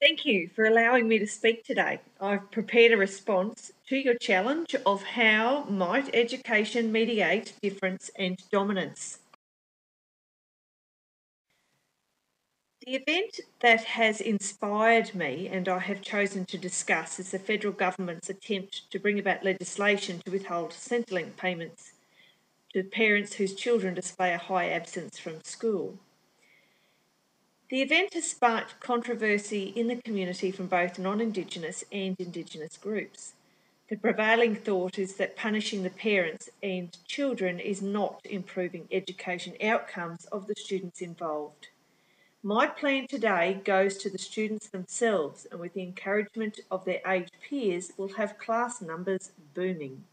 Thank you for allowing me to speak today. I've prepared a response to your challenge of how might education mediate difference and dominance. The event that has inspired me and I have chosen to discuss is the federal government's attempt to bring about legislation to withhold Centrelink payments to parents whose children display a high absence from school. The event has sparked controversy in the community from both non-Indigenous and Indigenous groups. The prevailing thought is that punishing the parents and children is not improving education outcomes of the students involved. My plan today goes to the students themselves, and with the encouragement of their aged peers, will have class numbers booming.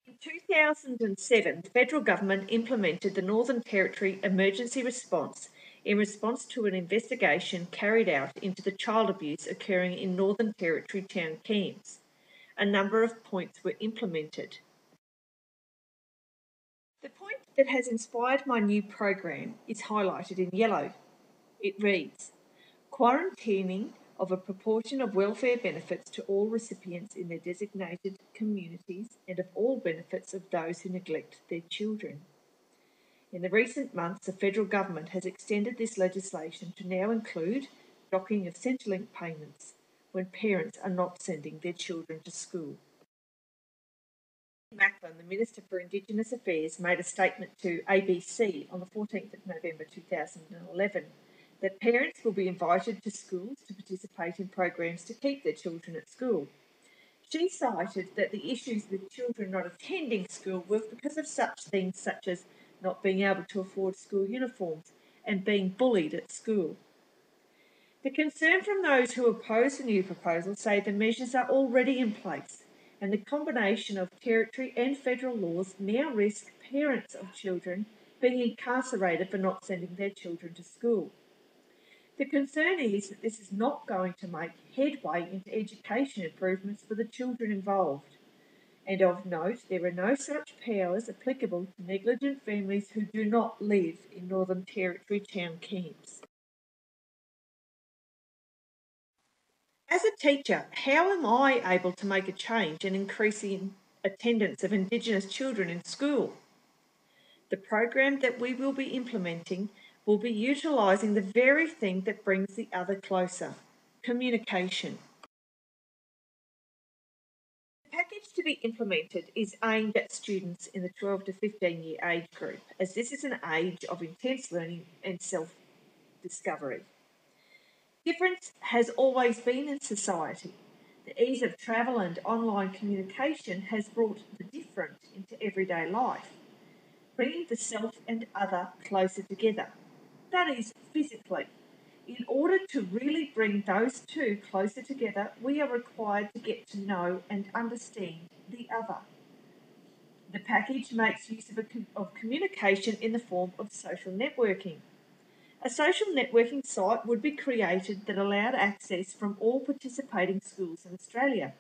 In 2007, the federal government implemented the Northern Territory Emergency Response in response to an investigation carried out into the child abuse occurring in Northern Territory town camps. A number of points were implemented. The point that has inspired my new program is highlighted in yellow. It reads, quarantining of a proportion of welfare benefits to all recipients in their designated communities and of all benefits of those who neglect their children. In the recent months, the federal government has extended this legislation to now include docking of Centrelink payments when parents are not sending their children to school. Macklin, the Minister for Indigenous Affairs, made a statement to ABC on the 14th of November 2011 that parents will be invited to schools to participate in programs to keep their children at school. She cited that the issues with children not attending school were because of such things such as not being able to afford school uniforms and being bullied at school. The concern from those who oppose the new proposal say the measures are already in place, and the combination of territory and federal laws now risk parents of children being incarcerated for not sending their children to school. The concern is that this is not going to make headway into education improvements for the children involved. And of note, there are no such powers applicable to negligent families who do not live in Northern Territory town camps. As a teacher, how am I able to make a change and increase the attendance of Indigenous children in school? The program that we will be implementing will be utilising the very thing that brings the other closer: communication. The package to be implemented is aimed at students in the 12 to 15 year age group, as this is an age of intense learning and self-discovery. Difference has always been in society. The ease of travel and online communication has brought the different into everyday life, bringing the self and other closer together. That is, physically. In order to really bring those two closer together, we are required to get to know and understand the other. The package makes use of communication in the form of social networking. A social networking site would be created that allowed access from all participating schools in Australia.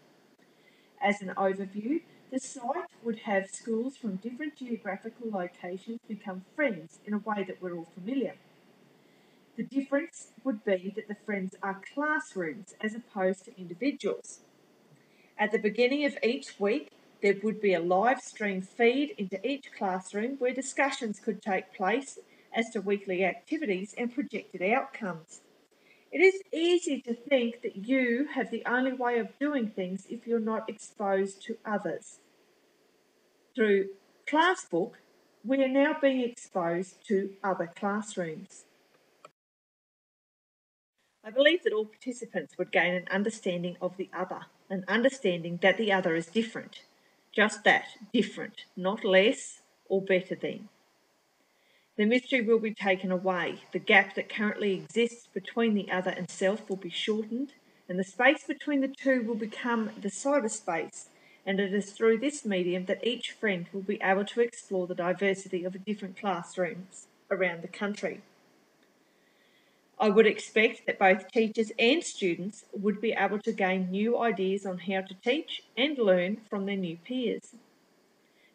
As an overview, the site would have schools from different geographical locations become friends in a way that we're all familiar. The difference would be that the friends are classrooms as opposed to individuals. At the beginning of each week, there would be a live stream feed into each classroom where discussions could take place as to weekly activities and projected outcomes. It is easy to think that you have the only way of doing things if you're not exposed to others. Through Classbook, we are now being exposed to other classrooms. I believe that all participants would gain an understanding of the other, an understanding that the other is different. Just that, different, not less or better than. The mystery will be taken away. The gap that currently exists between the other and self will be shortened, and the space between the two will become the cyberspace. And it is through this medium that each friend will be able to explore the diversity of different classrooms around the country. I would expect that both teachers and students would be able to gain new ideas on how to teach and learn from their new peers.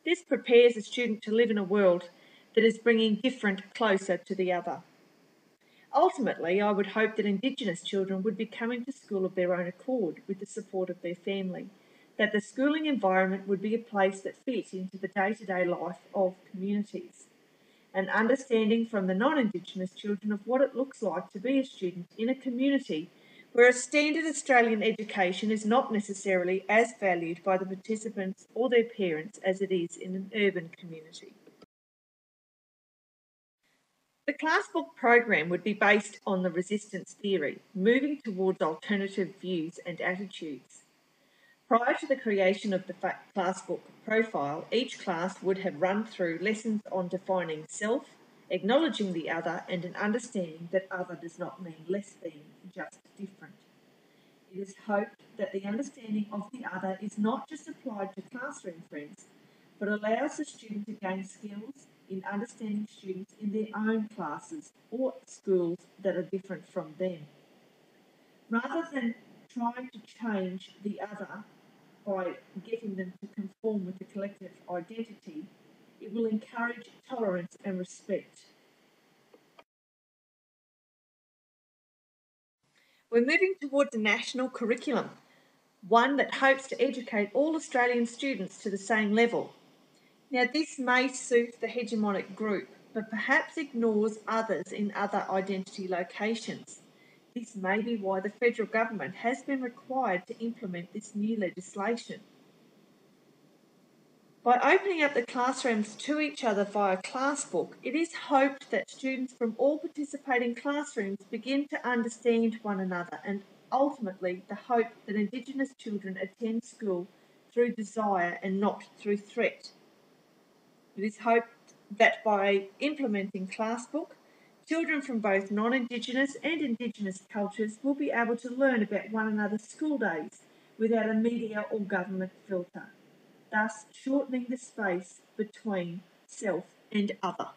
This prepares a student to live in a world that is bringing different closer to the other. Ultimately, I would hope that Indigenous children would be coming to school of their own accord with the support of their family, that the schooling environment would be a place that fit into the day-to-day life of communities, and understanding from the non-Indigenous children of what it looks like to be a student in a community where a standard Australian education is not necessarily as valued by the participants or their parents as it is in an urban community. The classbook program would be based on the resistance theory, moving towards alternative views and attitudes. Prior to the creation of the classbook profile, each class would have run through lessons on defining self, acknowledging the other, and an understanding that other does not mean less than, just different. It is hoped that the understanding of the other is not just applied to classroom friends, but allows the student to gain skills in understanding students in their own classes or schools that are different from them. Rather than trying to change the other by getting them to conform with the collective identity, it will encourage tolerance and respect. We're moving towards a national curriculum, one that hopes to educate all Australian students to the same level. Now, this may suit the hegemonic group, but perhaps ignores others in other identity locations. This may be why the federal government has been required to implement this new legislation. By opening up the classrooms to each other via Classbook, it is hoped that students from all participating classrooms begin to understand one another, and ultimately the hope that Indigenous children attend school through desire and not through threat. It is hoped that by implementing Classbook, children from both non-Indigenous and Indigenous cultures will be able to learn about one another's school days without a media or government filter, thus shortening the space between self and other.